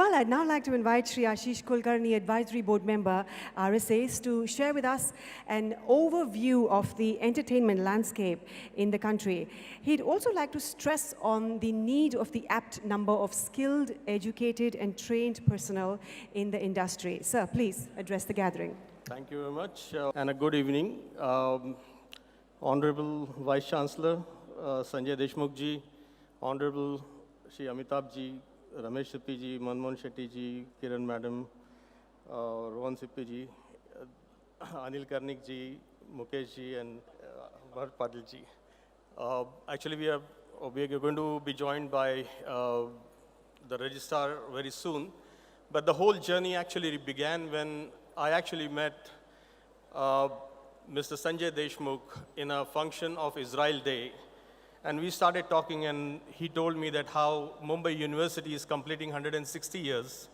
Well, I'd now like to invite Shri Ashish Kulkarni, Advisory Board Member, RSACE, to share with us an overview of the entertainment landscape in the country. He'd also like to stress on the need of the apt number of skilled, educated, and trained personnel in the industry. Sir, please address the gathering. Thank you very much, and a good evening. Honorable Vice Chancellor, Sanjay Deshmukh ji, Honorable Shri Amitabh ji, Ramesh Sippy ji, Manmohan Shetty ji, Kiran Madam, Rohan Sippy ji, Anil Karnik ji, Mukesh ji, and Bharat Patil ji. Actually, we are going to be joined by the registrar very soon, but the whole journey actually began when I actually met Mr. Sanjay Deshmukh in a function of Israel Day. And we started talking, and he told me that how Mumbai University is completing 160 years.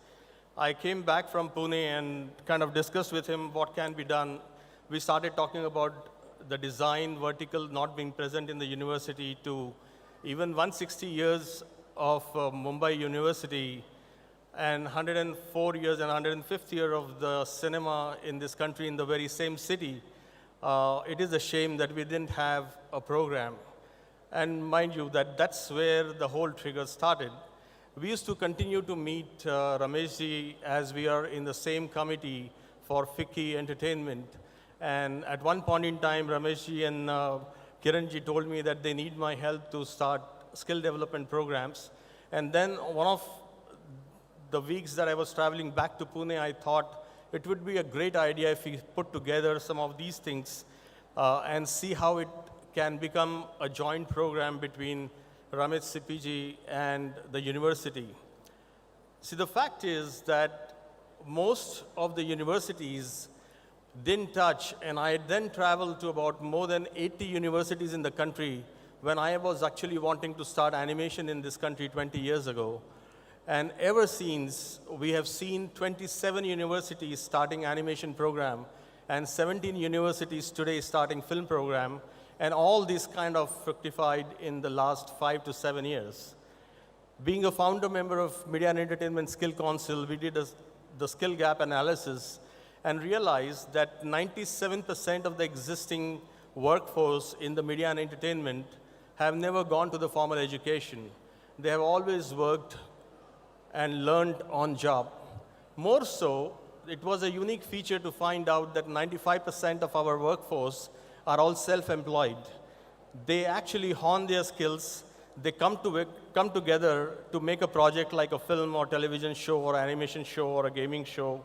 I came back from Pune and kind of discussed with him what can be done. We started talking about the design vertical not being present in the university to even 160 years of Mumbai University and 104 years and 105th year of the cinema in this country in the very same city. It is a shame that we didn't have a program. And mind you, that's where the whole trigger started. We used to continue to meet Ramesh ji as we are in the same committee for FICCI Entertainment. And at one point in time, Ramesh ji and Kiran ji told me that they need my help to start skill development programs. And then one of the weeks that I was traveling back to Pune, I thought it would be a great idea if we put together some of these things and see how it can become a joint program between Ramesh Sippy ji and the university. See, the fact is that most of the universities didn't touch, and I then traveled to about more than 80 universities in the country when I was actually wanting to start animation in this country 20 years ago. And ever since, we have seen 27 universities starting animation program and 17 universities today starting film program. And all this kind of fructified in the last 5 to 7 years. Being a founder member of Media and Entertainment Skill Council, we did the skill gap analysis and realized that 97% of the existing workforce in the media and entertainment have never gone to the formal education. They have always worked and learned on job. More so, it was a unique feature to find out that 95% of our workforce are all self-employed. They actually hone their skills. They come together to make a project like a film or television show or animation show or a gaming show.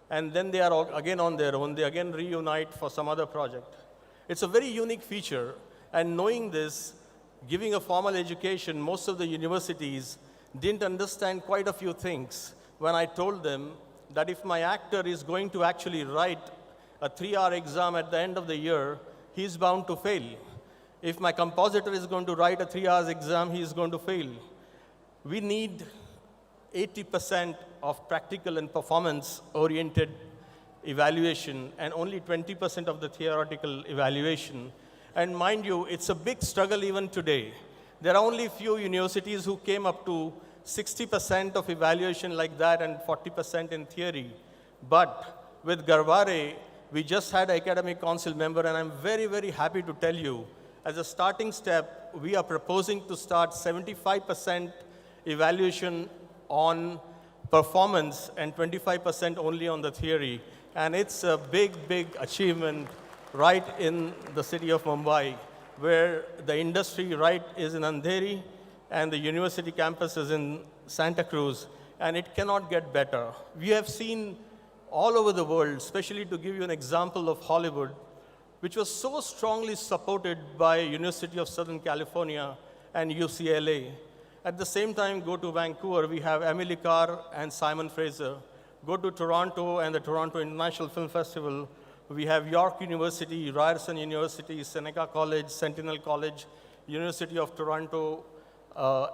And then they are again on their own. They again reunite for some other project. It's a very unique feature. And knowing this, giving a formal education, most of the universities didn't understand quite a few things when I told them that if my actor is going to actually write a 3-hour exam at the end of the year, he's bound to fail. If my compositor is going to write a 3-hour exam, he's going to fail. We need 80% of practical and performance-oriented evaluation and only 20% of the theoretical evaluation. And mind you, it's a big struggle even today. There are only few universities who came up to 60% of evaluation like that and 40% in theory. But with Garware, we just had an academic council member, and I'm very, very happy to tell you, as a starting step, we are proposing to start 75% evaluation on performance and 25% only on the theory. And it's a big, big achievement right in the city of Mumbai, where the industry right is in Andheri and the university campus is in Santacruz, and it cannot get better. We have seen all over the world, especially to give you an example of Hollywood, which was so strongly supported by University of Southern California and UCLA. At the same time, go to Vancouver, we have Emily Carr and Simon Fraser. Go to Toronto and the Toronto International Film Festival, we have York University, Ryerson University, Seneca College, Sentinel College, University of Toronto,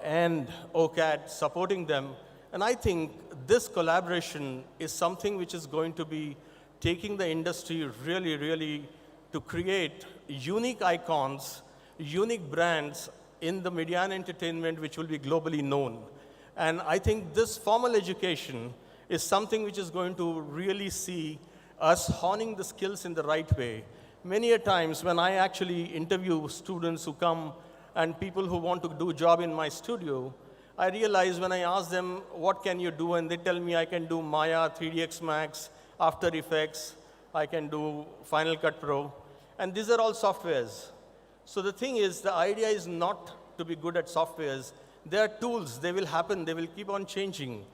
and OCAD supporting them. And I think this collaboration is something which is going to be taking the industry really, really to create unique icons, unique brands in the media and entertainment which will be globally known. And I think this formal education is something which is going to really see us honing the skills in the right way. Many a times when I actually interview students who come and people who want to do a job in my studio, I realize when I ask them, what can you do? And they tell me I can do Maya, 3DX Max, After Effects, I can do Final Cut Pro. And these are all softwares. So the thing is, the idea is not to be good at softwares. They are tools, they will happen, they will keep on changing.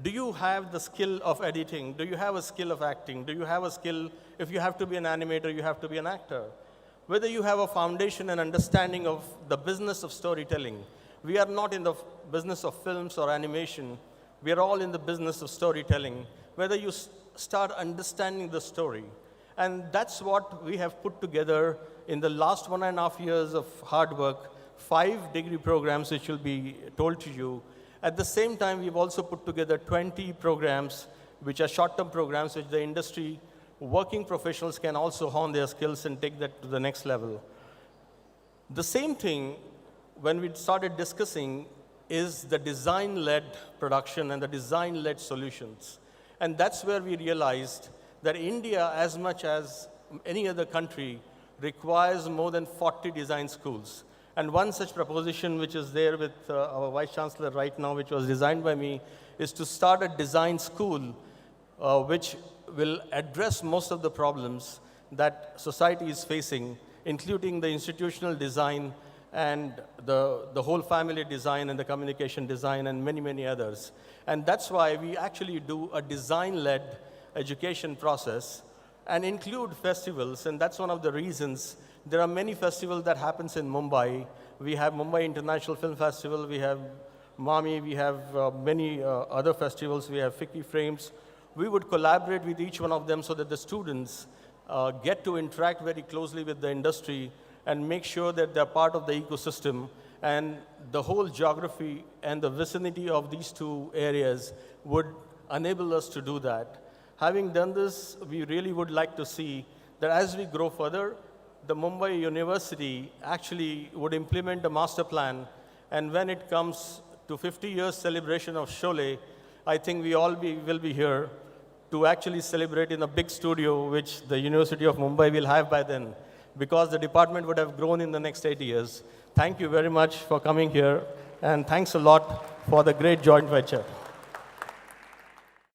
Do you have the skill of editing? Do you have a skill of acting? Do you have a skill, if you have to be an animator, you have to be an actor? Whether you have a foundation and understanding of the business of storytelling. We are not in the business of films or animation. We are all in the business of storytelling. Whether you start understanding the story. And that's what we have put together in the last 1.5 years of hard work, 5 degree programs which will be told to you. At the same time, we've also put together 20 programs, which are short-term programs, which the industry working professionals can also hone their skills and take that to the next level. The same thing, when we started discussing, is the design-led production and the design-led solutions. And that's where we realized that India, as much as any other country, requires more than 40 design schools. And one such proposition which is there with our Vice Chancellor right now, which was designed by me, is to start a design school which will address most of the problems that society is facing, including the institutional design and the whole family design and the communication design and many, many others. And that's why we actually do a design-led education process and include festivals, and that's one of the reasons. There are many festivals that happens in Mumbai. We have Mumbai International Film Festival, we have MAMI, we have many other festivals, we have FICCI Frames. We would collaborate with each one of them so that the students get to interact very closely with the industry and make sure that they're part of the ecosystem, and the whole geography and the vicinity of these two areas would enable us to do that. Having done this, we really would like to see that as we grow further, the Mumbai University actually would implement a master plan, and when it comes to 50 years celebration of Sholay, I think we all will be here to actually celebrate in a big studio, which the University of Mumbai will have by then, because the department would have grown in the next 8 years. Thank you very much for coming here, and thanks a lot for the great joint venture.